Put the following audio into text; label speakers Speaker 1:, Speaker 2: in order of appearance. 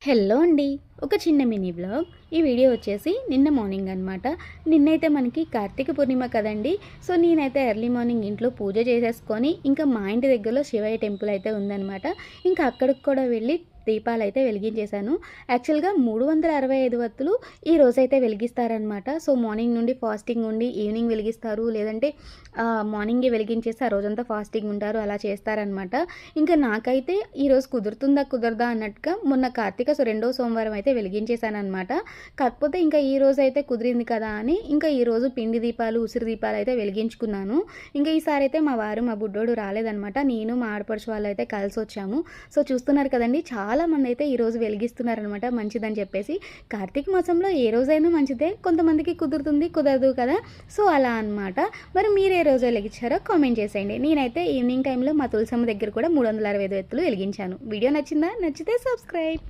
Speaker 1: Hello అండి. ఒక చిన్న మినీ బ్లాగ్. ఈ వీడియో వచ్చేసి నిన్న మార్నింగ్ అనమాట. నిన్నైతే మనకి కార్తీక పూర్ణిమ కదండి. సో నేనైతే ఎర్లీ మార్నింగ్ ఇంట్లో పూజ చేసేసుకొని ఇంకా మా ఇంటి దగ్గరలో శివయ్య టెంపుల్ అయితే ఉందనమాట. ఇంకా అక్కడికి కూడా వెళ్ళి దీపాలైతే వెలిగించేశాను. యాక్చువల్గా 365 వత్తులు ఈ రోజైతే వెలిగిస్తారనమాట. సో మార్నింగ్ నుండి ఫాస్టింగ్ ఉండి ఈవినింగ్ వెలిగిస్తారు, లేదంటే మార్నింగే వెలిగించేసి ఆ రోజంతా ఫాస్టింగ్ ఉంటారు, అలా చేస్తారనమాట. ఇంకా నాకైతే ఈరోజు కుదురుతుందా కుదరదా అన్నట్టుగా మొన్న కార్తీక రెండో సోమవారం అయితే వెలిగించేశాను అనమాట. కాకపోతే ఇంకా ఈ రోజు అయితే కుదిరింది కదా అని ఇంకా ఈరోజు పిండి దీపాలు ఉసిరి దీపాలు అయితే వెలిగించుకున్నాను. ఇంకా ఈసారి అయితే మా వారు మా బుడ్డోడు రాలేదనమాట. నేను మా ఆడపడుచు వాళ్ళు అయితే కలిసి వచ్చాము. సో చూస్తున్నారు కదండి, చాలామంది అయితే ఈరోజు వెలిగిస్తున్నారనమాట మంచిదని చెప్పేసి. కార్తీక మాసంలో ఏ రోజైనా మంచిదే, కొంతమందికి కుదురుతుంది కుదరదు కదా. సో అలా అనమాట. మరి మీరు ఏ రోజు వెలిగించారో కామెంట్ చేసేయండి. నేనైతే ఈవినింగ్ టైంలో మా తులసమ్మ దగ్గర కూడా 365 ఎత్తులు వెలిగించాను. వీడియో నచ్చిందా? నచ్చితే సబ్స్క్రైబ్.